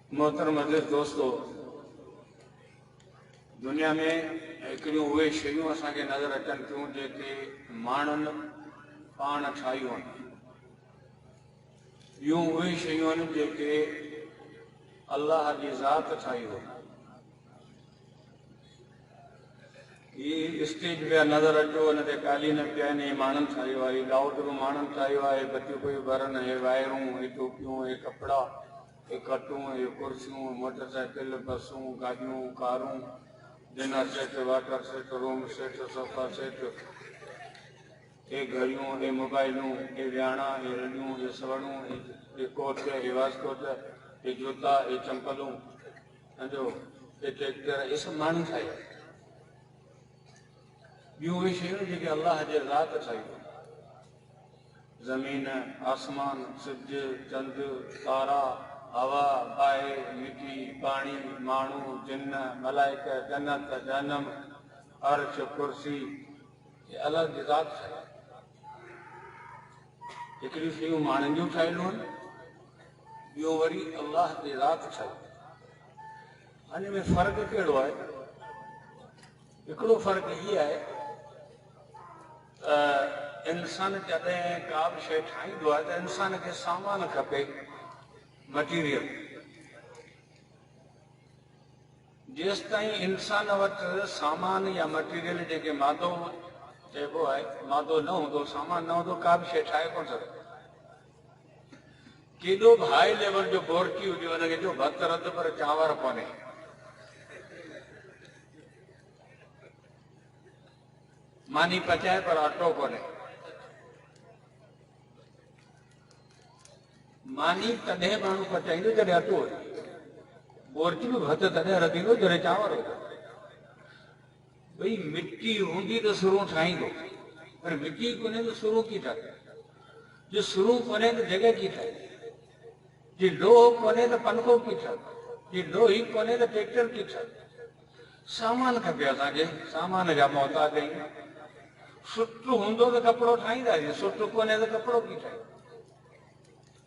मोहतरम अज़ीज़ दोस्तों, दुनिया में हिकिड़ियूं उहे शयूं असांखे नज़र अचनि थियूं जेके माण्हुनि पाण ठाहियूं आहिनि। ॿियूं उहे शयूं आहिनि जेके अल्लाह जी ज़ात ठाहियूं आहिनि। हीअ स्टेज पिया नज़र अचो, हिन ते कालीन पिया आहिनि, हे माण्हुनि ठाहियो आहे, हीअ लाउड बि माण्हुनि ठाहियो आहे, बतियूं पियूं ॿरनि, हे वायरूं, हे टोपियूं, हे कपिड़ा, हे कटूं, हे कुर्सियूं, मोटरसाइकिल, बसूं, गाॾियूं, कारूं, dinner set, water set, room set, sofa set, हे घड़ियूं, हे मोबाइलूं, हे वियाणा, हे रड़ियूं, हे सवड़ूं, हे कोट, हे वास्कोट, हे जूता, हे चंपलूं, सम्झो, हे ट्रैक्टर, हे सभु माण्हुनि ठाहिया। ॿियूं उहे शयूं जेके अल्लाह जे ज़ात ठाहियूं, ज़मीन, आसमान, सिज, चंड, तारा, हवा, बाहि, मिटी, पाणी, माण्हू, जिन, मलाइक, जन्नत, जहन्नम, अर्श, कुर्सी, ये अल्लाह जी ज़ात ठाहिया। हिकिड़ियूं शयूं माण्हुनि जूं ठहियलूं आहिनि, ॿियूं वरी अल्लाह जी ज़ात ठाहियूं। हिन में फ़र्क़ु कहिड़ो आहे? हिकिड़ो फ़र्क़ु इहो आहे, इंसान जॾहिं का बि शइ ठाहींदो आहे त इंसान खे सामान खपे, मटीरियल। जेसिताईं इंसान वटि सामान या मटीरियल जेके मादो चइबो आहे, मादो न हूंदो, सामान न हूंदो, का बि शइ ठाहे कोन सघंदो। केॾो बि हाई लेवल जो बोरकी हुजे, हुनखे जो भत रध पर चांवर कोन्हे। मानी पचाए पर अटो कोन्हे। मानी तॾहिं माण्हू पचाईंदो जॾहिं अटो हुजे, बोरकी बि भत तॾहिं रधींदो जॾहिं चांवर हुजे। भई मिटी हूंदी त सुरूं ठाहींदो, पर मिटी कोन्हे त सुरूं कीअं ठाहे? जो सुरूं कोन्हे त जॻह कीअं ठाहे? जे लोह कोन्हे त पंखो कीअं ठाहे? जे लोही कोन्हे त ट्रैक्टर कीअं ठाहे? सामान खपे असांखे, सामान जा मोहताज आहियूं। सुट हूंदो त कपिड़ो ठाहींदासीं, सुट कोन्हे त कपिड़ो कीअं ठाहे?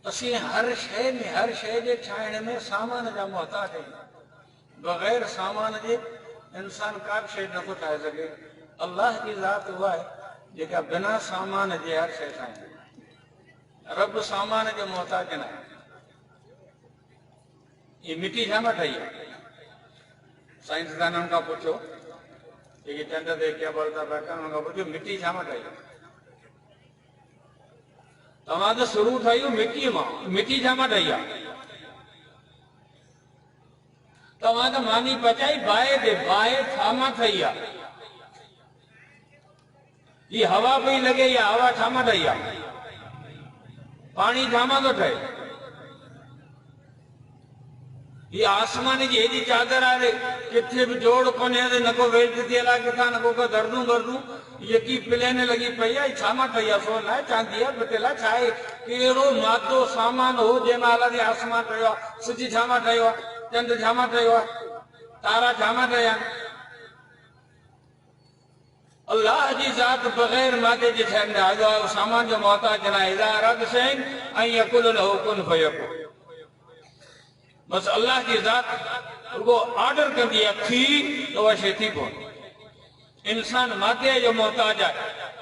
असीं हर शइ में, हर शइ जे ठाहिण में सामान जा मोहताज आहियूं। बग़ैर सामान जे इंसान का बि शइ नथो ठाहे सघे। अल्लाह जी ज़ात उहा आहे जेका बिना सामान जे हर शइ ठाहींदी। रब सामान जो मोहताज न आहे। ये मिटी छा मां ठही आहे? साइंसदाननि खां पुछो, जेके चंड ते केबल था बैठा, उन्हनि खां पुछो मिटी छा मां ठही आहे? तव्हां त शुरू ठाहियो मिटीअ मां, मिटी छा मां ठही आहे? तव्हां त मानी पचाई बाहि ते, बाहि छा मां ठही आहे? ही हवा पई लॻे, या हवा छा मां ठही आहे? पाणी छा मां थो ठहे? ये आसमान जी हेॾी चादर आहे, किथे बि जोड़ कोन्हे, न को वेल्ट थियल आहे किथां, न को दर्दूं वर्दूं, यकी प्लेन लॻी पई आहे, छा मां ठही आहे? सोन आहे, चांदी आहे, पितल आहे, छा आहे? कहिड़ो मादो सामान हो जंहिं महिल अलाह आसमान ठहियो आहे? सिज छा मां ठहियो आहे? चंड छा मां ठहियो आहे? तारा छा मां ठहिया आहिनि? अल्लाह जी ज़ात बग़ैर मादे जे ठहियल आहे, सामान जो मोहताज न आहे। इज़ा अरादा शैअन अन यक़ूल लहू कुन फयकून। बस अल्लाह जी ज़ात रुगो ऑर्डर कंदी आहे थी त उहा शइ थी पवंदी। इंसान मादे जो मोहताज आहे,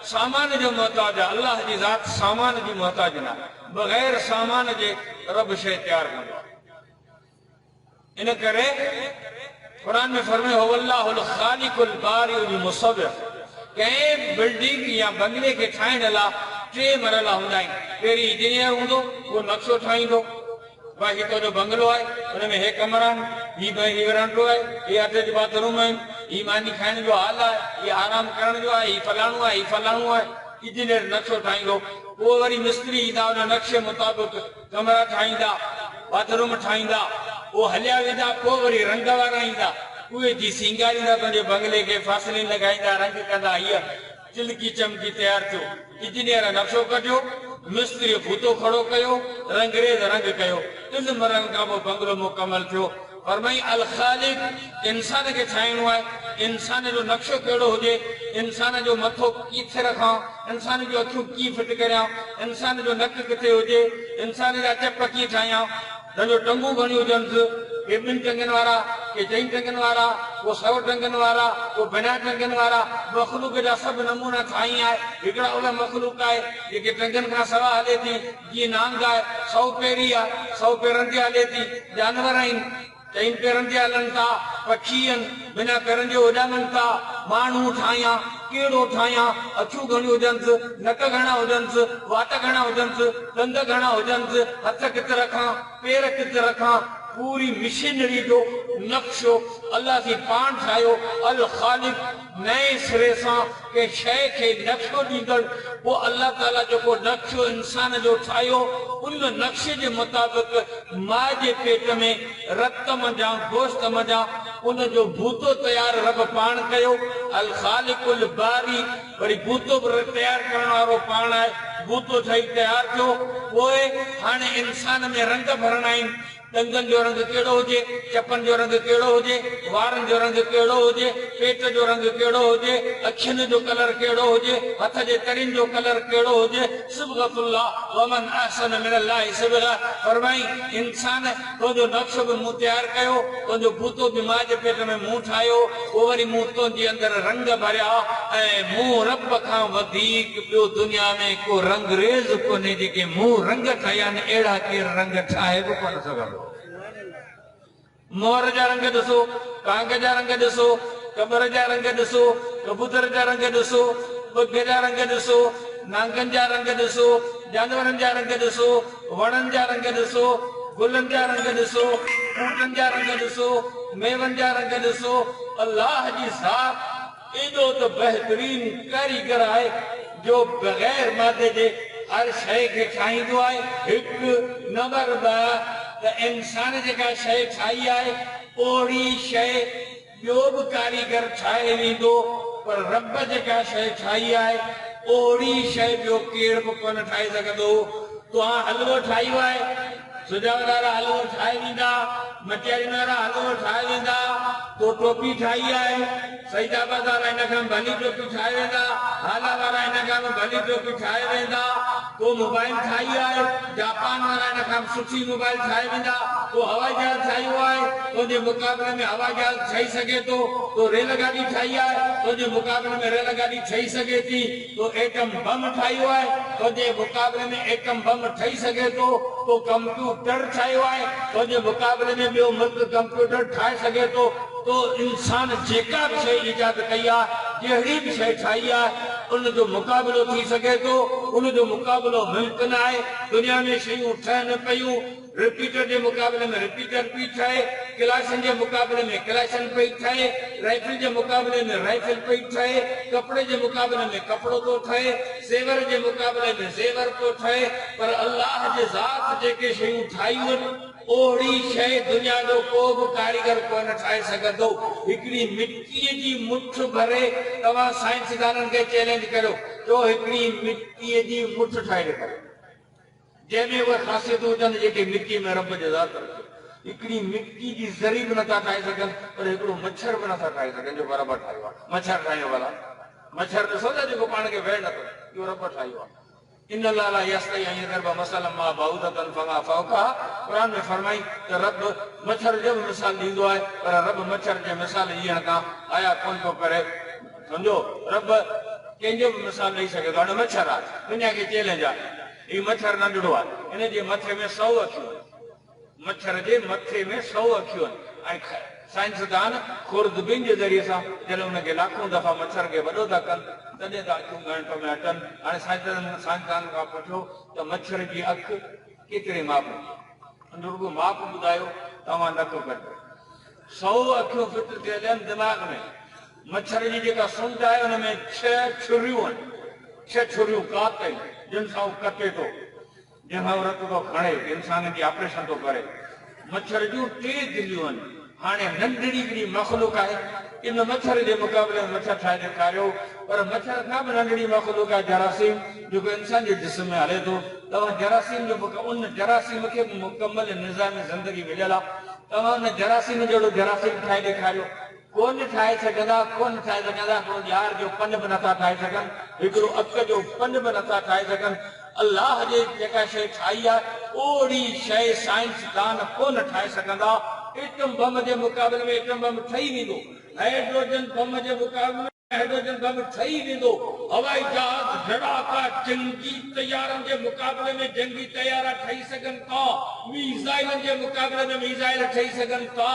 सामान जो मोहताज आहे। अल्लाह जी ज़ात सामान जी मोहताज न आहे। बग़ैर सामान जे रब शइ तयारु कंदो आहे। इन करे क़ुर में फरमायो वल्लाहुल ख़ालिकुल बारिउल मुसव्विर। कंहिं बिल्डिंग या बंगले खे ठाहिण लाइ टे मरला हूंदा आहिनि। पहिरीं इंजीनियर हूंदो, उहो नक्शो ठाहींदो, भाई तुंहिंजो बंगलो आहे, हुन में हे कमरा आहिनि, हीअ वरांडो आहे, हीअ अटैच बाथरूम आहिनि, हीअ मानी खाइण जो हाल आहे, हीअ आराम करण जो आहे, हीअ फलाणो आहे, हीअ फलाणो आहे। इंजीनियर नक्शो ठाहींदो, पोइ वरी मिस्त्री ईंदा, हुन नक्शे मुताबिक़ कमरा ठाहींदा, बाथरूम ठाहींदा, उहो हलिया वेंदा। पोइ वरी रंग वारा ईंदा, उहे जी सींगारींदा, पंहिंजे बंगले खे फासलिन लॻाईंदा, रंग कंदा, हीअ चिलकी चमकी तयारु थियो। इंजीनियर नक्शो कढियो, मिस्त्री फूतो खड़ो कयो, रंगरेज़ रंग कयो, 3 मरनि खां पोइ बंगलो मुकमल थियो। फरमाई अल ख़ालिक, इंसान खे ठाहिणो आहे, इंसान जो नक्शो कहिड़ो हुजे, इंसान जो मथो किथे रखां, इंसान जूं अखियूं कीअं फिट करियां, इंसान जो नक किथे हुजे, इंसान जा चप कीअं ठाहियां, जो टंगू घणियूं हुजनि, के ॿिनि टंगनि वारा, के 4 टंगनि वारा, को 100 टंगनि वारा, को बिना टंगनि वारा। मखलूक जा सभु नमूना ठाही आहे। हिकिड़ा उहा मखलूक आहे जेके टंगनि खां सवा हले थी, जीअं नांग आहे 100 पेरी आहे, 100 पेरनि ते हले थी। जानवर आहिनि 4 पेरनि ते हलनि था, पखी आहिनि बिना पेरनि जे उॾामनि था। माण्हू ठाहियां, कहिड़ो ठाहियां, अखियूं घणियूं हुजनिसि, नक घणा हुजनिसि, वाट घणा हुजनिसि, ॾंद घणा हुजनिसि, हथ किथे रखां, पेर किथे रखां। पूरी मशीनरी जो नक्शो अल्लाह जी पाण ठाहियो। अल ख़ालिक नए सिरे सां के शइ खे नक्शो ॾींदड़। पोइ अल्लाह ताला जेको नक्शो इंसान जो ठाहियो, उन नक्शे जे मुताबिक़ माउ जे पेट में रत मञा, गोश्त मञा, उन जो बूतो तयारु रब पाण कयो। अल ख़ालिकुल बारी, वरी बूतो बि तयारु करण वारो पाण आहे। बूतो ठही तयारु थियो। पोइ हाणे इंसान में रंग भरणा आहिनि। टंगनि जो रंग कहिड़ो हुजे, चपनि जो रंग कहिड़ो हुजे, वारनि जो रंग कहिड़ो हुजे, पेट जो रंग कहिड़ो हुजे, अखियुनि जो कलर कहिड़ो हुजे, हथ जे तरियुनि जो कलर कहिड़ो हुजे। सिबगतुल्लाह वमन अहसन मिनल्लाहि सिबगा। फरमाई इंसान तुंहिंजो नक्शो बि मूं तयारु कयो, तुंहिंजो बूतो बि माउ जे पेट में मूं ठाहियो। पोइ वरी मूं तुंहिंजे अंदरि रंग भरिया। ऐं मूं रब खां वधीक ॿियो दुनिया में को रंगरेज़ कोन्हे। जेके मूं रंग ठाहिया आहिनि, अहिड़ा केरु रंग ठाहे बि कोन सघंदो। मोर जा रंग ॾिसो, कांग जा रंग ॾिसो, कबर जा रंग ॾिसो, कबूतर जा रंग ॾिसो, बग जा रंग ॾिसो, नांगनि जा रंग ॾिसो, जानवरनि जा रंग ॾिसो, वणनि जा रंग ॾिसो, गुलनि जा रंग ॾिसो, ॿूटनि जा रंग ॾिसो, मेवनि जा रंग ॾिसो। अल्लाह जी ज़ात एॾो त बहितरीन कारीगर आहे जो बग़ैर मादे जे हर शइ खे ठाहींदो आहे। हिकु नंबर ॿ त इंसान जेका शइ ठाही आहे, ओड़ी शइ ॿियो बि कारीगर ठाहे ॾींदो। पर रब जेका शइ ठाही आहे, ओड़ी शइ ॿियो केरु बि कोन ठाहे सघंदो। तव्हां हलवो ठाहियो आहे, सुजाॻ वारा हलवो ठाहे ॾींदा, मटियारियुनि वारा हलवो ठाहे ॾींदा। तो टोपी ठाही आहे, सईदाबाद वारा हिन खां भली टोपी ठाहे वेंदा, हाला वारा हिन खां भली टोपी ठाहे वेंदा। तो मोबाइल ठाही आहे, जापान वारा हिन खां सुठी मोबाइल ठाहे वेंदा। तो हवाई जहाज ठाहियो आहे, तुंहिंजे मुक़ाबले में हवाई जहाज ठही सघे थो। तो रेलगाॾी ठाही आहे, तुंहिंजे मुक़ाबले में रेलगाॾी ठही सघे थी। तो एटम बम ठाहियो आहे, तुंहिंजे मुक़ाबले में एटम बम ठही सघे थो। तो कंप्यूटर ठाहियो आहे, तुंहिंजे मुक़ाबले में ॿियो मुल्क कंप्यूटर ठाहे सघे थो। तो इंसान जेका बि शइ ईजाद कई आहे, जहिड़ी बि शइ ठाही आहे, उनजो मुक़ाबिलो थी सघे थो। उनजो मुक़ाबिलो मुमकिन आहे। दुनिया में शयूं ठहनि पियूं, रिपीटर जे मुक़ाबले में रिपीटर पई ठहे, क्लाशन जे मुक़ाबले में क्लाशन पई ठहे, राइफल जे मुक़ाबले में राइफल पई ठहे, कपिड़े जे मुक़ाबले में कपिड़ो थो ठहे, ज़ेवर जे मुक़ाबले में ज़ेवर थो ठहे। पर अल्लाह जे ज़ात जेके शयूं ठाहियूं आहिनि, ओड़ी शइ दुनिया जो को बि कारीगर कोन ठाहे सघंदो। हिकिड़ी मिटीअ जी मुठ भरे तव्हां साइंसदाननि खे चैलेंज करियो, जो हिकिड़ी मिटीअ जी मुठ ठाहे ॾेखारियो, जंहिंमें उहे ख़ासियतूं हुजनि जेके मिटीअ में रब जे ज़ात रखियो। हिकिड़ी मिटी जी ज़री बि नथा ठाहे सघनि, पर हिकिड़ो मच्छर बि नथा ठाहे सघनि जो बराबरि ठाहियो आहे। मच्छर ठाहियो भला, मच्छर ॾिसो था जेको पाण खे वेह नथो, इहो रब ठाहियो आहे। इन लाला यस्तई ऐं अगर मसलम मां बाउदतन फमा फौका। कुरान में फरमाई त रब मच्छर जो बि मिसाल ॾींदो आहे, पर रब मच्छर जे मिसाल ॾियण खां आया कोन थो करे। सम्झो, रब कंहिंजो बि मिसाल ॾेई सघे थो। हाणे मच्छर आहे, दुनिया खे चैलेंज आहे, हीउ मच्छर नंढड़ो आहे, हिन जे मथे में 100 अखियूं आहिनि। मच्छर जे मथे में 100 अखियूं आहिनि। ऐं साइंसदान खुर्दबीन जे ज़रिए सां जॾहिं हुनखे लाखों दफ़ा मच्छर खे वॾो था कनि, तॾहिं त अखियूं ॻणप में अचनि। हाणे साइंसदान खां पुछो त मच्छर जी अखि केतिरे माप जी, रुॻो माप ॿुधायो, तव्हां नथो कढो। 100 अखियूं फिट थियल आहिनि दिमाग़ में। मच्छर जी जेका सुंड आहे, हुन में 6 छुरियूं आहिनि, 6 छुरियूं कात आहिनि, जिन सां उहो कटे थो, जंहिंखां उहो रत थो खणे, इंसान जी ऑपरेशन थो करे। मच्छर जूं 3 दिलियूं आहिनि। हाणे नंढड़ी हिकिड़ी मख़लूक आहे, इन मच्छर जे मुक़ाबले में मच्छर ठाहे ॾेखारियो। पर मच्छर खां बि नंढड़ी मख़लूक आहे जरासीम, जेको इंसान जे जिस्म में हले थो। तव्हां जरासीम जो उन जरासीम खे बि मुकमल निज़ाम ज़िंदगी मिलियल आहे। तव्हां उन जरासीम जहिड़ो जरासीम ठाहे ॾेखारियो, कोन ठाहे सघंदा, कोन ठाहे सघंदा। हिकिड़ो ॼार जो पन बि नथा ठाहे सघनि, हिकिड़ो अक जो पन बि नथा ठाहे सघनि। अल्लाह जे जेका शइ ठाही आहे, ओड़ी शइ साइंसदान कोन ठाहे सघंदा। एटम बम के मुकाबले में एटम बम ठही वेंदो, हाइड्रोजन बम के मुकाबले में हाइड्रोजन बम ठही वेंदो, हवाई जहाज लड़ाका जंगी तैयारनि के मुकाबले में जंगी तैयारा ठही सघनि था, मिसाइलनि के मुकाबले में मिसाइल ठही सघनि था,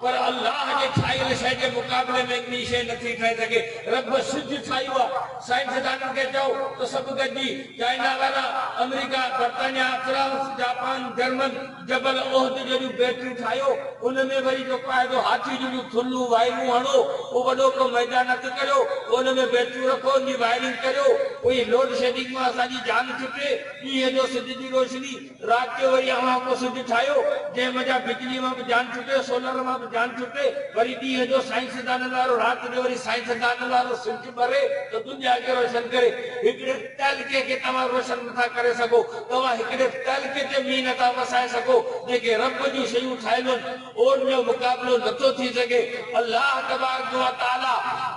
पर अल्लाह के ठाहियल शइ के मुकाबले में इतनी शइ नथी ठही सघे। रब सिज ठाहियो आहे, साइंसदाननि खे चओ त सभु गॾिजी चाइना वारा, अमेरिका, बर्तानिया, फ्रांस, जापान, जर्मन जबल ओहद जहिड़ियूं बैटरियूं ठाहियो, उनमें वरी जेको आहे हाथी जूं थुल्लूं वायरूं हणो, उहो वॾो को मैदान हथ करियो, उनमें बैटरियूं रखो, उनजी वायरिंग करियो, उही लोड शेडिंग में असांजी जान छुटे, ॾींहं जो सिज जी रोशनी, राति जो वरी अवां को सिज ठाहियो, जंहिं मज़ा बिजली मां बि जान छुटे, सोलर मां बि जान छुटे, वरी ॾींहं जो साइंसदाननि वारो, राति जो वरी साइंसदाननि वारो सिज भरे त दुनिया खे रोशन करे। हिकिड़े तहलके खे तव्हां रोशन नथा करे सघो, तव्हां हिकिड़े तहलके ते मींहुं नथा वसाए सघो, जेके रब जूं शयूं ठाहियूं आहिनि उन जो मुक़ाबिलो नथो थी सघे। अल्लाह तबारक व तआला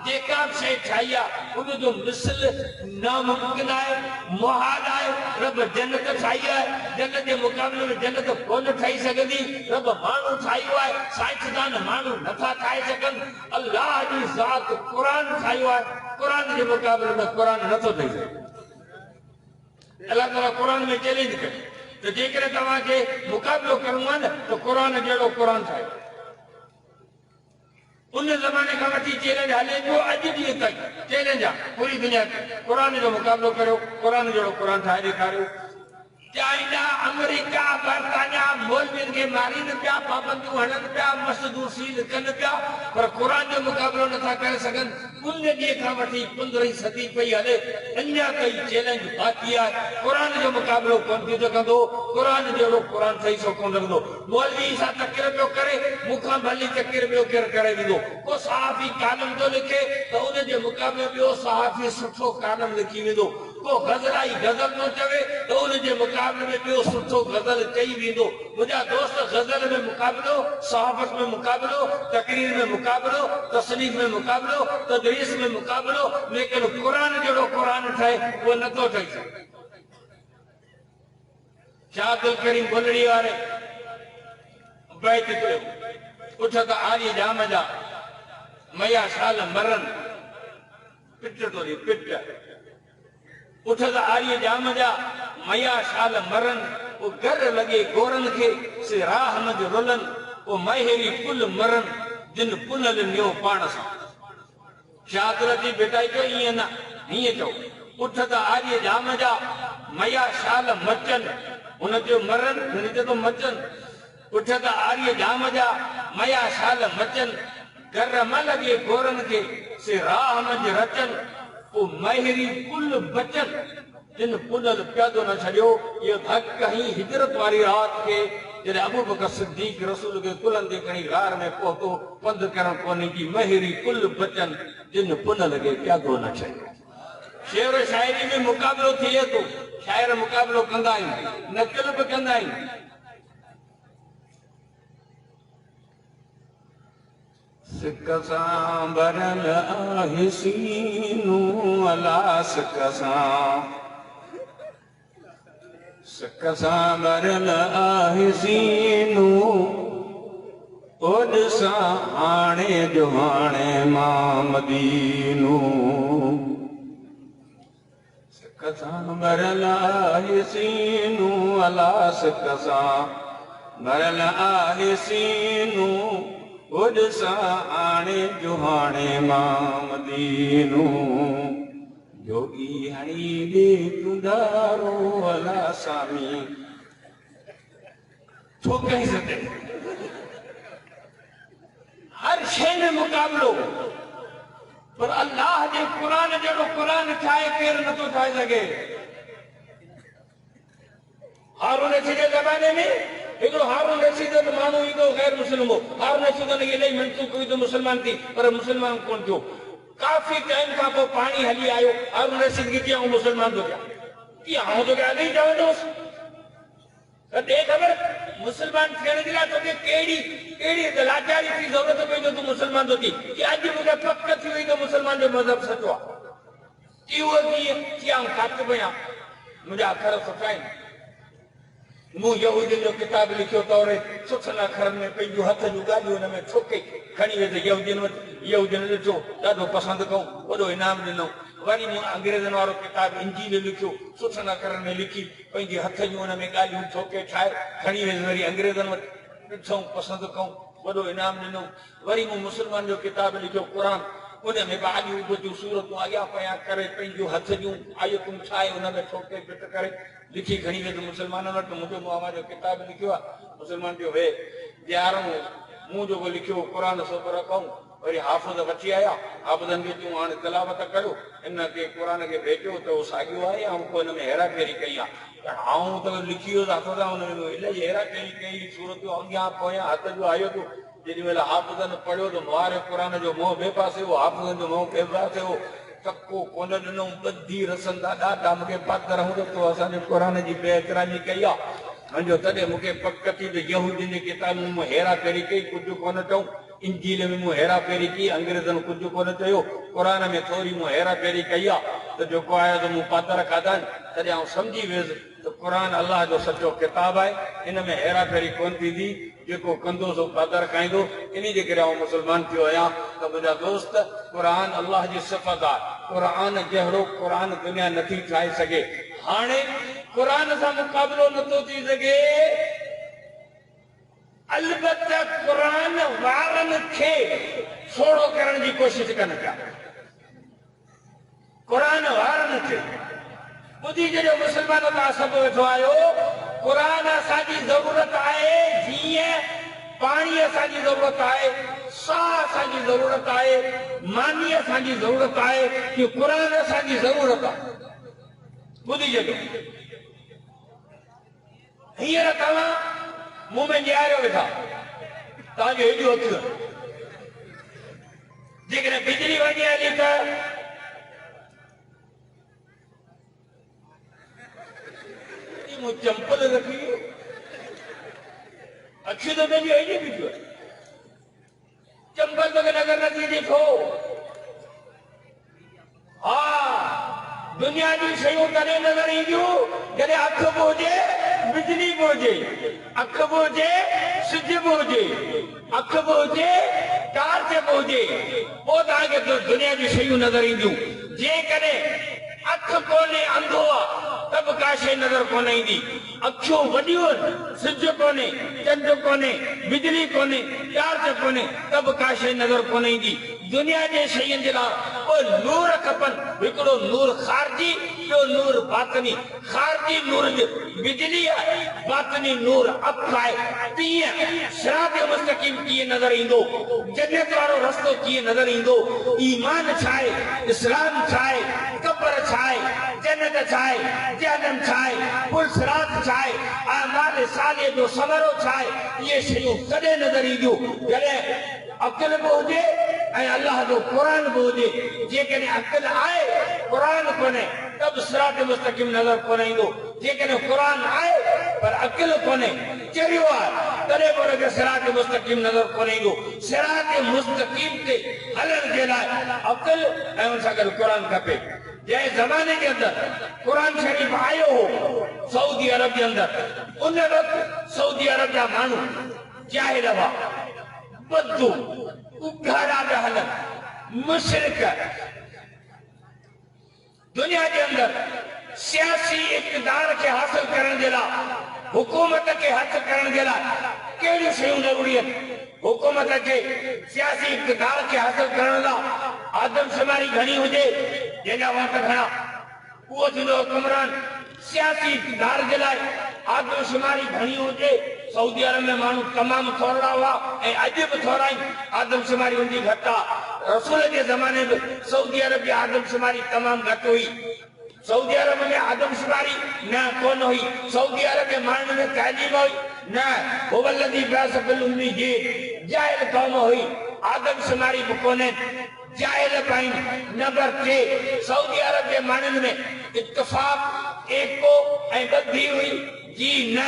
जेका बि शइ ठाही आहे उन जो मिसल नामुमकिन आहे, मुहाल आहे। रब जन्नत ठाही आहे, जन्नत जे मुक़ाबले में जन्नत कोन ठही सघंदी। रब माण्हू ठाहियो आहे, साइंसदान माण्हू नथा ठाहे सघनि। अल्लाह जी ज़ात क़ुरान ठाहियो आहे, क़ुरान जे मुक़ाबले में क़ुरान नथो ठही सघे। अल्लाह ताला क़ुरान में चैलेंज कयो त जेकॾहिं तव्हांखे मुक़ाबिलो करणो आहे न त क़ुरान जहिड़ो क़ुरान ठाहियो। उन ज़माने खां वठी चैलेंज हले पियो, अॼु ॾींहं ताईं चैलेंज आहे पूरी दुनिया ते। क़ुरान जो मुक़ाबिलो करियो, क़ुरान जहिड़ो क़ुरान ठाहे ॾेखारियो। चाइना, अमेरिका, बर्तानिया मौलवियुनि खे मारीनि पिया, पाबंदियूं हणनि पिया, मसदूं सील कनि पिया, पर क़ुरान जो मुक़ाबिलो नथा करे सघनि। उन ॾींहं खां वठी 15वीं सदी पई हले, अञा ताईं चैलेंज बाक़ी आहे। क़ुरान जो मुक़ाबिलो कोन थी सघंदो, क़ुरान जहिड़ो क़ुरान ठही सो कोन लॻंदो। मौलवी सां तकिर पियो करे, मूंखां भली तकिर ॿियो केरु करे ॾींदो। को सहाफ़ी कालम थो लिखे त उन जे मुक़ाबले ॿियो सहाफ़ी सुठो कालम लिखी वेंदो। को गज़लाई गज़ल थो चवे त उन जे मुक़ाबले में ॿियो सुठो गज़ल चई वेंदो। मुंहिंजा दोस्त गज़ल में मुक़ाबिलो, सहाफ़त में मुक़ाबिलो, तकरीर में मुक़ाबिलो, तसनीफ़ में मुक़ाबिलो, तदरीस में मुक़ाबिलो, लेकिन क़ुरान जहिड़ो क़ुरान ठहे उहो नथो ठही सघे। शाह अब्दुल करीम बुलड़ी वारे बैत कयो, उठ त आरी जाम जा मया शाल मरन, पिट थोरी पिट। उठ त आरी जाम जा मया शाल मरन, वो घर लगे गोरन के से राह मंझ रुलन, वो महेरी पुल मरन जिन पुनल नियो पाण सां। शादरत जी बेटाई चयो ईअं न, हीअं चओ, उठ त आर्य जाम जा मया शाल मचन, हुन चयो मरन, हुन चयो मचन। उठ त आर्य जाम जा मया शाल मचन, घर म लगे गोरन के से राह मंझ रचन, वो महेरी पुल बचन जिन पुनल प्यादो न छॾियो। इहो धक कहीं हिजरत वारी रात के जॾहिं अबू बकर सिद्दीक़ रसूल के कुलनि ते खणी गार में पहुतो, पंधु करण कोन्हे की महेरी पुल बचन जिन पुनल के प्यादो न छॾियो। शेर शाइरी में मुक़ाबिलो थिए थो, शाइर मुक़ाबिलो कंदा आहिनि, नक़ल बि कंदा आहिनि। सिक सां भरियल आहे सीनू अला सिक सां, सिक सां भरियल आहे सीनू, ओॾ सां हाणे जो हाणे मां मदीनू। सिक सां भरियल आहे सीनू अला सिक सां भरियल आहे सीनू, ओॾ सां हाणे जो हाणे मां मदीनू। जोगी हणी दे तुंदारो अला सामी, छो कहीं सके हर शइ में मुक़ाबिलो, पर अल्लाह जे क़ुरान जहिड़ो क़ुरान ठाहे केरु नथो ठाहे सघे। हारून रशीद जे ज़माने में हिकिड़ो हारून रशीद माण्हू ईंदो गैर मुस्लिम हो, हारून रशीद हुनखे इलाही मनसूख हुई त मुस्लमान थी, पर मुस्लमान कोन थियो। काफ़ी टाइम खां पोइ पाणी हली आयो, हारून रशीद खे कीअं मुस्लमान थो कयां, कीअं आउं तोखे अॻु ई चवंदुसि। ॾे ख़बर मुस्लमान थियण जे लाइ तोखे कहिड़ी लाचारी जी ज़रूरत पई जो तूं मुस्लमान थो थी, कि अॼु मूंखे पक थी वई त मुस्लमान जो मज़हब सचो आहे। की उहो कीअं, कि आउं कातिब आहियां, मुंहिंजा अखर सुठा आहिनि, मूं यहूदियुनि जो किताब लिखियो तौर सुठनि अखरनि में पंहिंजूं हथ जूं ॻाल्हियूं हुन में ठोके खणी वेंदे यहूदियुनि वटि। यहूदियुनि ॾिठो ॾाढो पसंदि कयूं, वॾो इनाम ॾिनऊं। वरी मूं अंग्रेज़नि वारो किताब इंजील लिखियो, सुठनि अखरनि में लिखी पंहिंजे हथ जूं हुन में ॻाल्हियूं ठोके ठाहे खणी वेंदे वरी अंग्रेज़नि वटि ॾिठऊं, पसंदि कयूं, वॾो इनाम ॾिनऊं। वरी मूं मुस्लमान जो किताब लिखियो क़ुर, उन में ॻाल्हियूं ॿुधियूं, सूरतूं अॻियां पयां करे पंहिंजूं हथ जूं आयतूं ठाहे हुन में ठोके पिट करे लिखी खणी वेंदो मुस्लमाननि वटि। मुंहिंजो मुहम्मद जो किताब लिखियो आहे, मुस्लमान जो वे ॾियारूं मूं जेको लिखियो क़ुर सोबर कयूं। वरी हाफ़िज़ वठी आया, हाफ़िज़नि खे चयूं हाणे तिलावत कयो, इन खे क़ुर खे भेटियो त उहो साॻियो आहे ऐं पोइ हिन में हेरा फेरी कई आहे। आऊं त लिखी वियो हाफ़िज़, हुन में इलाही हेरा फेरी कई, सूरतूं अॻियां पोयां हथ जो आयो तूं। जेॾी महिल हाफ़िज़नि पढ़ियो त मुआरे क़ुर जो मुंहुं ॿिए पासे हो, हाफ़िज़नि जो मुंहुं ॿिए पासे हो, टको कोन ॾिनऊं, ॿधी रसनि था ॾाढा। मूंखे पातर हूंदो तो असांजे क़ुर जी बेहतरामी कई आहे। मुंहिंजो तॾहिं मूंखे पक थी त यहूदियुनि जी किताबुनि में हेरा फेरी कई, कुझु कोन चऊं। इंजील में मूं हेरा फेरी की, अंग्रेज़नि कुझु कोन चयो, क़ुर में थोरी मूं हेरा फेरी कई आहे। त जेको आहे त मूं पातर खाधा आहिनि, तॾहिं आउं सम्झी वियुसि त क़ुर अलाह जो सचो किताब आहे, इन में हेरा फेरी कोन थींदी, जेको कंदो सो पातर खाईंदो। इन जे करे आउं मुस्लमान थियो आहियां। त मुंहिंजा दोस्त, क़ुर अलाह जी सिफ़त आहे, क़ुर जहिड़ो क़ुर दुनिया नथी ठाहे सघे। हाणे क़ुर सां मुक़ाबिलो नथो थी सघे, अलबत्ता क़ुर वारनि खे सोढ़ो करण जी कोशिश कनि पिया। क़ुर वारनि खे ॿुधी जॾहिं मुस्लमान तव्हां सभु वेठो आहियो, क़ुर असांजी ज़रूरत आहे जीअं पाणी असांजी ज़रूरत आहे, साह असांजी ज़रूरत आहे, मानी असांजी ज़रूरत आहे, कि क़ुर असांजी ज़रूरत आहे। ॿुधी जॾहिं हींअर तव्हां मुंहुं में ॾियारियो वेठा, तव्हांजो हेॾो हथु, जेकॾहिं बिजली वञे हली त मूं चंपल रखी, अखियूं त पंहिंजूं हेॾी बीठियूं, चंपल तोखे नज़र नथी ॾिठो। हा, दुनिया जी शयूं तॾहिं नज़र ईंदियूं जॾहिं अख बि हुजे, बिजली बि हुजे, अख बि हुजे, सिज बि हुजे, अख बि हुजे, टार्च बि हुजे, पोइ तव्हांखे दुनिया जी शयूं नज़र ईंदियूं। जेकॾहिं अख कोन्हे, अंधो आहे, त बि का शइ नज़र कोन ईंदी। अखियूं वॾियूं आहिनि, सिज कोन्हे, चंड कोन्हे, बिजली कोन्हे, टार्च कोन्हे, त बि का शइ नज़र कोन ईंदी। दुनिया जे शयुनि जे लाइ ॿ नूर खपनि, हिकिड़ो नूर ख़ारिजी, ॿियो नूर बातिनी। ख़ारिजी नूर बिजली आहे, बातिनी नूर अख आहे। तीअं सिरात मुस्तक़ीम कीअं नज़र ईंदो, जन्नत वारो रस्तो कीअं नज़र ईंदो, ईमान छा आहे, इस्लाम छा आहे, क़ब्र छा आहे, जन्नत छा आहे, जहन्नम छा आहे, पुल सिरात छा आहे, अमाल सालिह जो समरो छा आहे, इहे शयूं कॾहिं नज़र ईंदियूं जॾहिं अक़ल बि हुजे ऐं अलाह जो क़ुर बि हुजे। जेकॾहिं अक़ल आहे, क़ुर कोन्हे, त बि सिरात मुस्तक़ीम नज़र कोन ईंदो। जेकॾहिं क़ुर आहे पर अक़ल कोन्हे, चरियो आहे, तॾहिं बि हुनखे सिरात मुस्तक़ीम नज़र कोन ईंदो। सिरात मुस्तक़ीम ते हलण जे लाइ अक़ल ऐं हुन सां गॾु क़ुर खपे। जंहिं ज़माने जे अंदरि क़ुर शरीफ़ आयो हो सऊदी अरब जे अंदरि, उन वक़्तु सऊदी अरब जा माण्हू जाहिल हुआ, बदू, उघाड़ा पिया हलनि, मुशरिक। दुनिया जे अंदरि सियासी इक़्तिदार खे हासिल करण जे लाइ, हुकूमत खे हासिल करण जे लाइ कहिड़ियूं शयूं ज़रूरी आहिनि? हुकूमत खे सियासी इक़्तिदार खे हासिल करण लाइ आदमशुमारी घणी हुजे, जंहिंजा वाट घणा, उहो थींदो हुकुमरान। सियासी इक़्तिदार जे लाइ आदमशुमारी घणी हुजे। सऊदी अरब में माण्हू तमामु थोरा हुआ ऐं अॼु बि थोरा आहिनि, आदमशुमारी हुनजी घटि आहे। रसूल जे ज़माने में सऊदी अरब जी आदमशुमारी तमामु घटि हुई। सऊदी अरब में आदमशुमारी न कोन हुई। सऊदी अरब जे माण्हुनि में तइलीम हुई न, हुवल्लज़ी बअस फिल उम्मिय्यीन, जाहिल क़ौम हुई, आदमशुमारी बि कोन्हे, जाहिल पाइनि। नंबर 3, सऊदी अरब जे माण्हुनि में इत्तिफ़ाक़, एको ऐं ॿधी हुई जी न,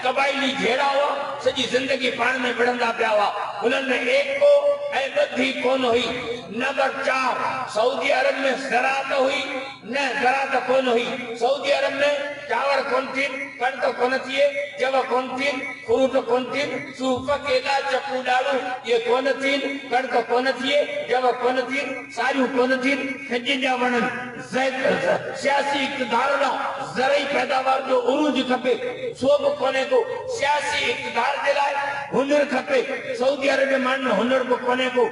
क़बाइली जहिड़ा हुआ, सॼी ज़िंदगी पाण में विढ़ंदा पिया हुआ, हुननि में एको ऐं ॿधी कोन हुई। नंबर 4, सऊदी अरब में ज़राअत हुई न, ज़राअत कोन हुई। सऊदी अरब में चावर कोन थी, कणक कोन थिए, जव कोन थी, फ्रूट कोन थी, सूफ केला चकू डालू ये कोन थी, कणक कोन थिए, जव कोन थी, सारियूं कोन थी, खिज जा वणन, सियासी इक़्तिदार ला ज़रई पैदावार जो उरूज खपे, सोब कोने को सियासी इक़्तिदार जे लाइ हुनर खपे। सऊदी अरब माण्हुनि में हुनर बि कोने को,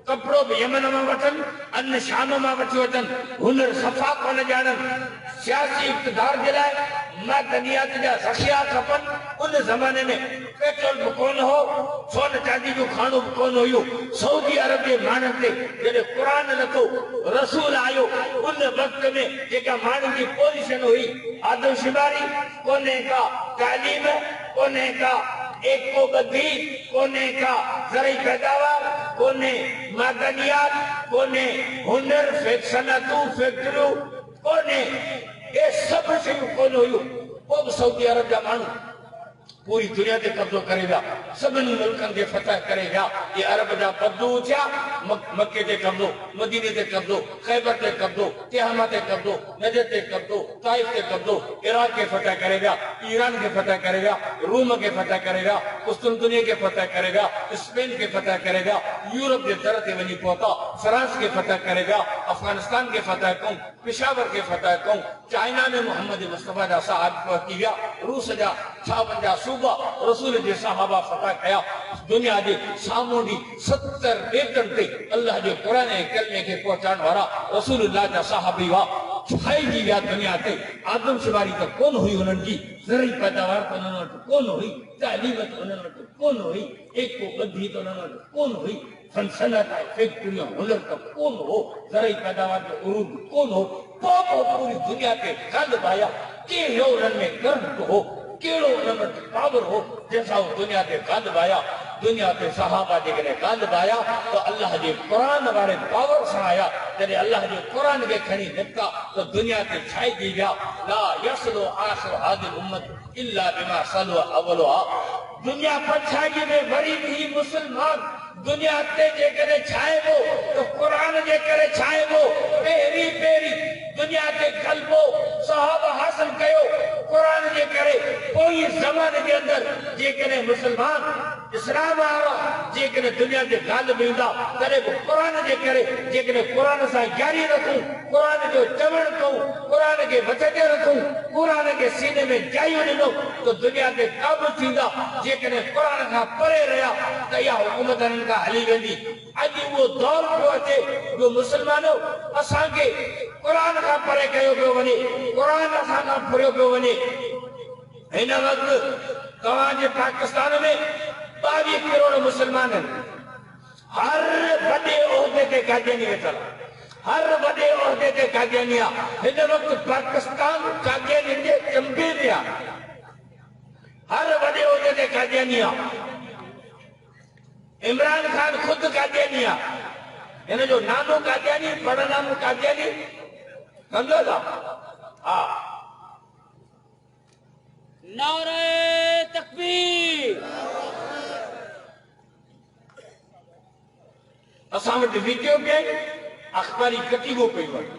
कपड़ो भी यमन में वठन, अन्न शाम में वठी वठन, हुनर सफ़ा कोन ॼाणन। सियासी इक़्तिदार जे लाइ मदनियात जा ज़ख़िया खपन। उन ज़माने में पेट्रोल भी कोन हो, सोन चांदी जो खानो भी कोन हुयो। सऊदी अरब जे माण्हुनि ते जॾहिं क़ुरान लथो, रसूल आयो, उन वक़्त में जेका माण्हुनि जी पोज़ीशन हुई, आदमशुमारी कोने का, तालीम कोने का, एको गद्दी कोने का, ज़रई पैदावार कोने, मदनियात कोने, हुनर सनतूं फैक्टरियूं कोने, ये सब शयूं कोन हुयूं। पोइ सऊदी अरब जा माण्हू पूरी दुनिया ते कब्ज़ो करे विया, सभिनी मुल्कनि खे फतह करे विया। ये अरब जा बदू थिया, मक्के ते कब्ज़ो, मदीने ते कब्ज़ो, खैबर ते कब्ज़ो, तिहामा ते कब्ज़ो, नजद ते कब्ज़ो, ताइफ ते कब्ज़ो, इराक खे फतह करे विया, ईरान खे फतह करे विया, रूम खे फतह करे विया, कुस्तुनतुनिया खे फतह करे विया, स्पेन खे फतह करे विया, यूरोप जे दर ते वञी पहुता, फ्रांस खे फतह करे विया, अफगानिस्तान खे फतह कयूं, पेशावर खे फतह कयूं, चाइना में मोहम्मद मुस्तफा जा साहब पहुची विया, रूस जा 56 सूबा रसूल जे सहाबा फतह कया। दुनिया जे सामूंडी 70 देशनि ते अल्लाह जे क़ुर ऐं कलमे खे पहुचाइण वारा रसूलुल्लाह जा सहाबी हुआ। छाइजी विया दुनिया ते। आदमशुमारी त कोन हुई हुननि जी, ज़रई पैदावार त उन्हनि वटि कोन हुई, तालीम त उन्हनि वटि कोन हुई, एको ॿधी त उन्हनि वटि कोन हुई, सनसनत फैक्टरियूं हुनर त कोन हो, ज़रई पैदावार जो उरूज कोन हो। पोइ पूरी दुनिया ते ग़लब आया, कहिड़ो उन्हनि में कर्म हो, केड़ो उन्हनि वटि पावर हो जंहिंसां उहे दुनिया ते ग़ालिब आया। दुनिया ते सहाबा जेकॾहिं ग़ालिब आया त अल्लाह जे क़ुरान वारे पावर सां आया। जॾहिं अल्लाह जे क़ुरान खे खणी निकिता त दुनिया ते छाइजी विया। ला यसलु आख़िरु हादिल उम्मत इल्ला बिमा सलु अवलुहा। दुनिया पछाईअ में वरी बि मुस्लमान दुनिया ते जेकॾहिं छाइबो त क़ुरान जे करे छाइबो। पहिरीं पहिरीं दुनिया ते ग़लबो सहाबा हासिल कयो क़ुरान जे करे। पोइ ज़माने जे अंदरि जेकॾहिं मुस्लमान इस्लाम वारा जेकॾहिं दुनिया ते ग़ालिब ईंदा तॾहिं बि क़ुरान जे करे। जेकॾहिं क़ुरान सां जारी रखूं, क़ुरान जो चवण कयूं, क़ुरान खे मथ ते रखूं, क़ुरान खे सीने में जायूं ॾिनो त दुनिया ते क़ाबू थींदा। जेकॾहिं क़ुरान खां परे रहिया त इहा हुकूमत हिननि खां हली वेंदी। अॼु उहो दौर पियो अचे जो मुस्लमानो असांखे क़ुरान खां परे कयो पियो वञे, क़ुरान असां खां फुरियो पियो वञे। हिन वक़्तु तव्हांजे पाकिस्तान में 22 करोड़ मुस्लमान आहिनि। हर वॾे उहिदे ते कादियानी वेठल, हर वॾे उहिदे ते कादियानी आहे। हिन वक़्तु पाकिस्तान कादियानी जे चंबे ते आहे। हर वॾे उहिदे ते कादियानी आहे। इमरान खान ख़ुदि कादियानी आहे। हिन जो नानो कादियानी, बड़नाम कादियानी कंदो था। हा, नारे तकबीर। असां वटि वीडियो पे अख़बारी कटीबो पई वञे।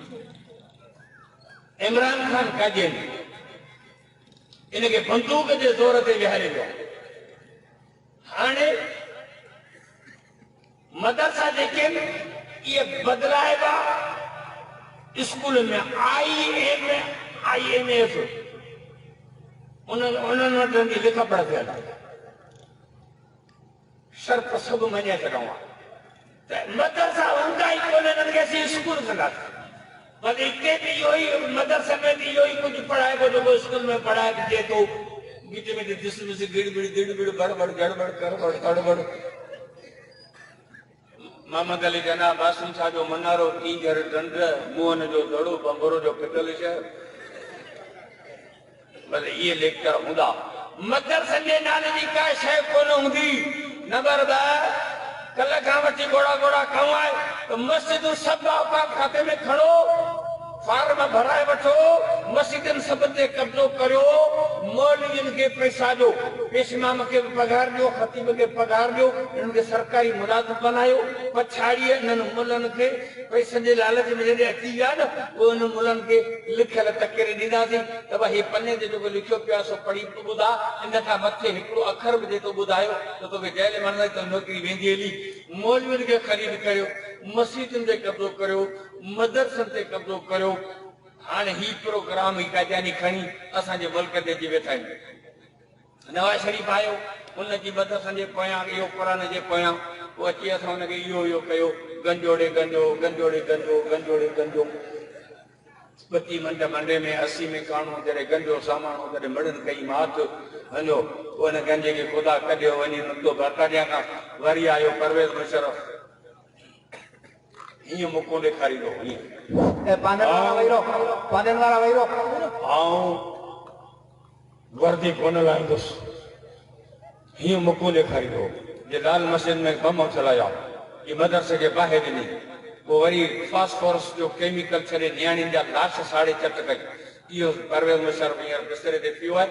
इमरान खान कादियानी इनखे बंदूक जे ज़ोर ते विहारे वियो। हाणे मदरसा जेके इहे बदिलाइबा स्कूल में IMF उन्हनि वटि लिख पढ़ थियल आहे। शर्त सभु मञे छॾूं आहे त मदरसा हूंदा ई कोन, हिननि खे असीं स्कूल कंदासीं। पर हिते बि इहो ई मदरसे में बि इहो ई कुझु पढ़ाइबो जेको स्कूल में पढ़ाइजे थो। बीच में दिस मिस गिड़बिड़ गिड़बिड़ बड़बड़ गड़बड़ गड़बड़ गड़बड़। मोहम्मद अली जना बासिम शाह जो मनारो, ईंजर ढंढ, मुहन जो दड़ो, बंबरो जो पिटल शहर। बस ये लेक्चर हूंदा। मदरसनि जे नाले जी का शइ कोन हूंदी। नंबर 2 कल खां वठी गोड़ा गोड़ा कमु आहे त मस्जिदूं सभु औकात खाते में खणो, फार्म भराए वठो, मस्जिदनि सभ ते कब्ज़ो करियो, मौलवियुनि खे पैसा ॾियो, पेश इमाम खे पघार ॾियो, ख़तीब खे पघार ॾियो, इन्हनि खे सरकारी मुलाज़िम बनायो। पछाड़ीअ इन्हनि मुलनि खे पैसनि जे लालच में जॾहिं अची विया न, पोइ उन मुलनि खे लिखियल तकेरे ॾींदासीं त भई हीउ पने ते जेको लिखियो पियो आहे सो पढ़ी ॿुधा, इन खां मथे हिकिड़ो अखर बि जेको ॿुधायो त तोखे जेल वञण त नौकिरी वेंदी हली। मौलवियुनि खे ख़रीद करियो, मस्जिदुनि ते कब्ज़ो करियो, मदरसनि ते कब्ज़ो करियो। हाणे ही प्रोग्राम ही काजानी खणी असांजे मुल्क ते अची वेठा आहिनि। नवाज़ शरीफ़ आयो, उनजी मदरसनि जे पोयां इहो क़ुरान जे पोयां पोइ अची असां हुनखे इहो कयो, गंजोड़े गंजो गंजोड़े गंजो गंजोड़े गंजो। 32 मिंट मंडे में 80 में काणो जॾहिं गंजो सामानो जॾहिं मड़नि कई मात वञो, उन गंजे खे ख़ुदा कढियो वञी नुक़्तो बरतानिया खां वरी आयो परवेज़ मुशर्रफ, हीअं मुको ॾेखारींदो हीअं वर्दी कोन लाहींदुसि, हीअं मुको ॾेखारींदो जे लाल मस्जिद में बम चलाया, ये मदरसे खे बाहि ॾिनी, पोइ वरी फास्फोरस जो केमिकल छॾे नियाणियुनि जा लाश साड़े चट कई। इहो परवेज़ मुशर्रफ हींअर बिस्तरे ते पियो आहे,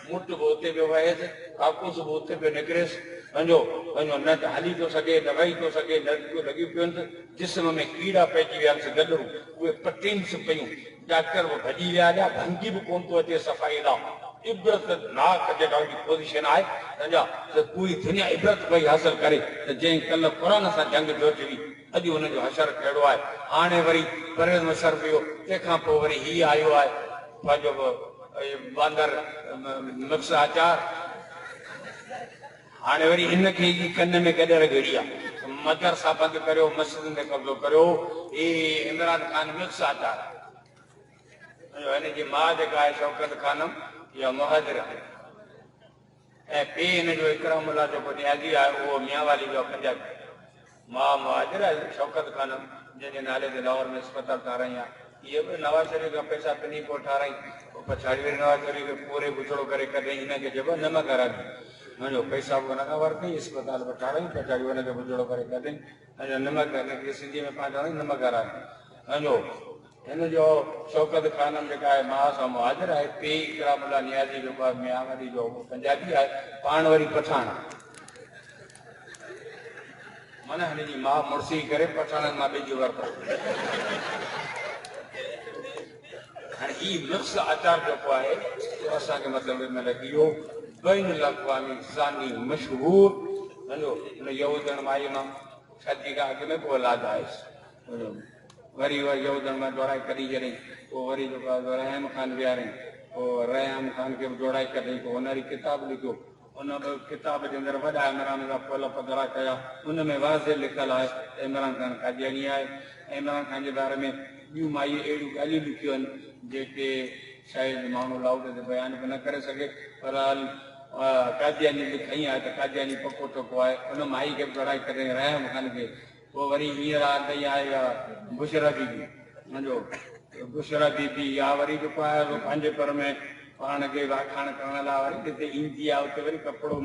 मुट बि उते पियो वहेसि, काकूस बि उते पियो निकिरेसि। वञो वञो, न हली थो सघे, न वेही थो सघे, न लॻियूं पियूं आहिनि, जिस्म में कीड़ा पइजी विया आहिनि गॾु, उहे पटीन्स पयूं, डॉक्टर बि भॼी विया, भंगी बि कोन थो अचे सफ़ाई लाइ। इबरतनाक जेका पोज़ीशन आहे सम्झा त पूरी दुनिया इबरत पई हासिल करे त जंहिं कल्ह क़ुरान सां जंग जोड़जी, अॼु हुनजो हशर कहिड़ो आहे। हाणे वरी परवेज़ मुशर्रफ इहो, तंहिंखां पोइ वरी हीउ आयो आहे पंहिंजो बांदर मिक्स आचार। हाणे वरी हिनखे कन में गॾर घड़ी आहे, मदरसा बंदि करियो, मस्जिदनि ते कब्ज़ो करियो, ही इमरान ख़ान मिक्स आचार। हिन जी माउ जेका आहे शौकत ख़ानम, इहा मुहाजिर आहे, ऐं पीउ हिन जो इकरामुल्ला जेको न्याज़ी आहे उहो मियांवाली जो पंजाबी। मां मुहाजिर आहे शौकत ख़ानम, जंहिंजे नाले ते लाहौर में अस्पताल ठाराई आहे। इहे बि नवाज़ शरीफ़ खां पैसा पिनी पोइ ठाराई, पोइ पछाड़ी वरी नवाज़ शरीफ़ खे पूरे बुछड़ो करे कढई, हिनखे चइबो आहे नमक हरामी। वञो पैसा बि हुन खां वरितई, अस्पताल बि ठाराई, पछाड़ी हुनखे बुछड़ो करे कढई, अञा नमक, हिनखे सिंधी में पाण चवंदा नमक हरामी। वञो हिन जो शौकत ख़ानम जेका आहे मां सां मुहाजिर आहे, पीउ इकरामुल्ला नियाज़ी जेको आहे मियांवाली जो पंजाबी आहे, पाण वरी पठान। माना हिन जी माउ मुड़सी करे पठाणनि मां ॿिज वरितो। हाणे हीउ मिक्स आचार जेको आहे असांखे मतिलबु हिन महिल इहो बैन अल-अक़वामी ज़ानी मशहूर। वञो हुन यहूदन माई मां शादी खां अॻु में पोइ औलाद आयुसि, वरी उहा यहूदन मां जोड़ाए कढी छॾई, पोइ वरी जेको आहे रहम ख़ान विहारई, पोइ रहम ख़ान खे बि जोड़ाए कढई, पोइ हुन वरी किताबु लिखियो, उन किताब जे अंदरि वॾा इमरान जा फल पधरा कया। उन में वाज़े लिखियलु आहे त इमरान ख़ान कादियानी आहे। इमरान ख़ान जे बारे में ॿियूं माई अहिड़ियूं ॻाल्हियूं लिखियूं आहिनि जेके शायदि माण्हू लाउड ते बयान बि न करे सघे, पर कादियानी लिखई आहे त कादियानी पको टको आहे। उन माई खे बि जोड़ाए कढई, रहम ख़ान खे। पोइ वरी हींअर आई आहे बुशरा बीबी, सम्झो बुशरा बीबी, या वरी जेको आहे पंहिंजे पर में पाण खे वाखाण करण लाइ वरी जिते ईंदी आहे उते वरी कपिड़ो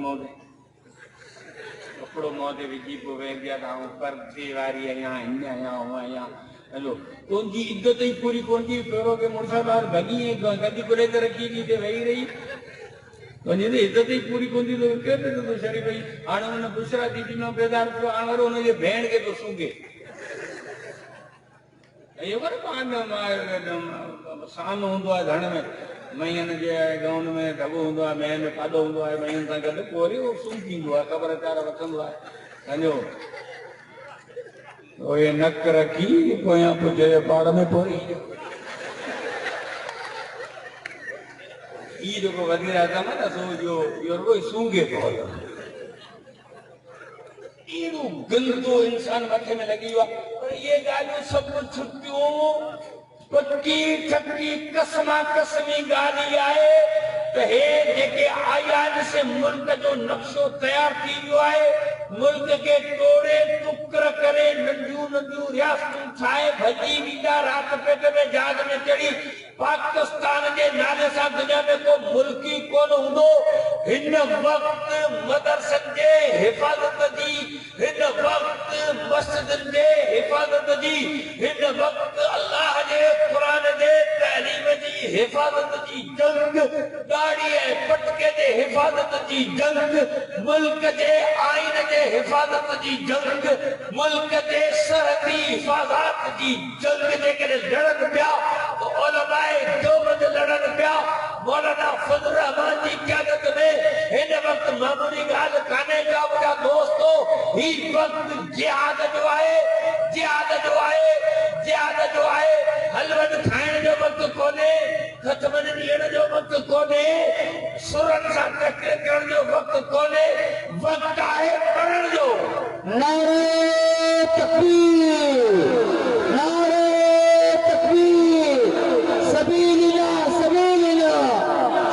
मोह ते विझी पोइ वेंदी आहे त आउं परदे वारी आहियां, हीअं आहियां, हूअं आहियां। हलो तुंहिंजी इज़त ई पूरी कोन थी, पहिरियों के मुड़ुस ॿार भॻी गदी कुले ते रखी थी वेही रही, तुंहिंजी त इज़त ई पूरी कोन थी, केरु ॾिनो शरीफ़ पई। हाणे हुन बुशरा दीदी में बेज़ार थियो, हाणे वरी हुनजे भेण खे थो सूंघे। इहो वरी पाण साम हूंदो आहे धण में, मईअनि जे गाउन में ढॻो हूंदो आहे, महीने में पाॾो हूंदो आहे, मईअनि सां गॾु पोइ वरी उहो सूंघींदो आहे, ख़बर चार वठंदो आहे। सम्झो उहे नक रखी पोयां पुठे पाड़ में पोरी। ई जेको वज़ीर आज़म आहे न सो इहो रुॻो ई सूंघे थो हलो, एॾो गंदो इंसान मथे में लॻी वियो आहे। पर इहे ॻाल्हियूं सभु छुटियूं, पकी ठकी कसमा कसमी ॻाल्हि आहे त हे जेके आया से मुल्क जो नक्शो तयार थी वियो आहे, मुल्क खे तोड़े टुकर करे नंढियूं नंढियूं रियासतूं ठाहे भॼी वेंदा, राति पेट में जहाज में चढ़ी पाकिस्तान जे नाले सां दुनिया में को मुल्क ई कोन हूंदो। हिन वक़्तु मदरसनि जे हिफ़ाज़त जी, हिन वक़्तु मस्जिदनि जे हिफ़ाज़त जी, हिन वक़्तु अल्लाह जे क़ुरान जे तहलीम जी हिफ़ाज़त जी जंग, दाढ़ी पटके जे हिफ़ाज़त जी जंग, मुल्क जे आइन जे हिफ़ाज़त जी जंग, मुल्क जे सरहदी हिफ़ाज़त जी जंग जेकॾहिं लड़नि पिया त उलमाए देवबंद लड़नि पिया। मौलाना फज़लुर रहमान जी क़यादत में हिन वक़्तु मामूली ॻाल्हि कान्हे का मुंहिंजा दोस्तो, ही वक़्तु जिहाद जो आहे, जिहाद जो आहे, जिहाद जो आहे। हलवनि खाइण जो वक़्तु कोन्हे, खतमनि ॾियण जो वक़्तु कोन्हे, सुरनि सां टकरे करण जो वक़्तु कोन्हे, वक़्तु आहे पढ़ण जो। नारे तकबीर, नारे तकबीर, सबीलिना सबीलिना,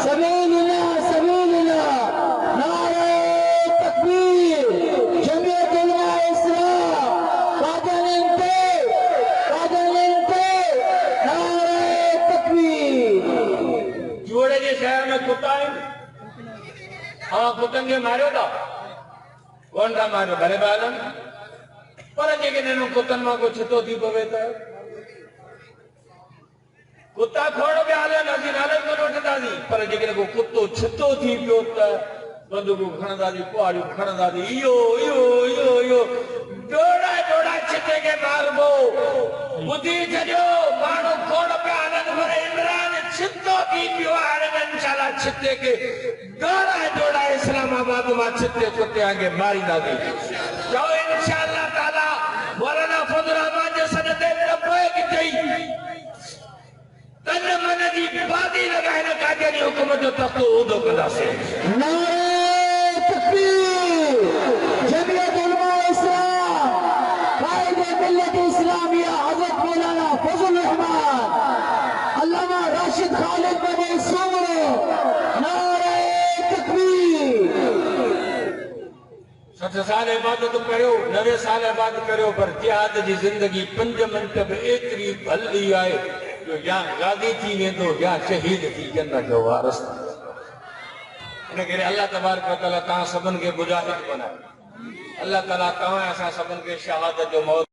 सबीलिना सबीलिना, नारे तकबीर, जमीयत उलमा इस्लाम, कादलिंते, नारे तकबीर। जोड़े जे शहर में कुत्ता आहिनि, हाँ कुत्तनि खे मारियो था, कौन था मारियो, भले ॿारनि, पर जेकॾहिं कुत्तनि मां को छितो थी पवे त कुत्ता खोड़ पिया हलनि, असीं नाले कोन वठंदासीं, पर जेकॾहिं को कुत्तो छितो थी पियो त बंदूकूं खणंदासीं, कुहाड़ियूं खणंदासीं, इहो इहो इहो इहो डोड़ाए डोड़ाए छिते खे मारबो। ॿुधी छॾियो, माण्हू खोड़ पिया हलनि, पर इमरान छितो थी पियो आहे, इंशाअल्लाह छिते खे डोड़ाए डोड़ाए इस्लामाबाद मां छिते कुत्ते खे मारींदासीं। चओ इंशाअल्लाह ताला मौलाना फज़लुर रहमान जे सदक़े लबैक चई, तन मन जी बादी लॻाए न कादियानी हुकूमत जो तख़्तो ऊंधो कंदासीं। नारे तकबीर, जमीयत उलमा इस्लाम, कायदे मिल्लत इस्लामिया हज़रत मौलाना फज़लुर रहमान, अल्लामा राशिद खालिद बने सोमरो, नारे तकबीर। 60 साल इबादत करियो, 90 साल इबादत करियो, पर जिहाद जी ज़िंदगी 5 मिंट में एतिरी भली आहे जो या गादी थी वेंदो या शहीद थी जन्नत जो वारिस। इन करे अल्लाह तबारक व तआला तव्हां सभिनि खे मुजाहिद बनाए, अल्लाह ताला तव्हां असां सभिनि खे शहादत जो मौक़ो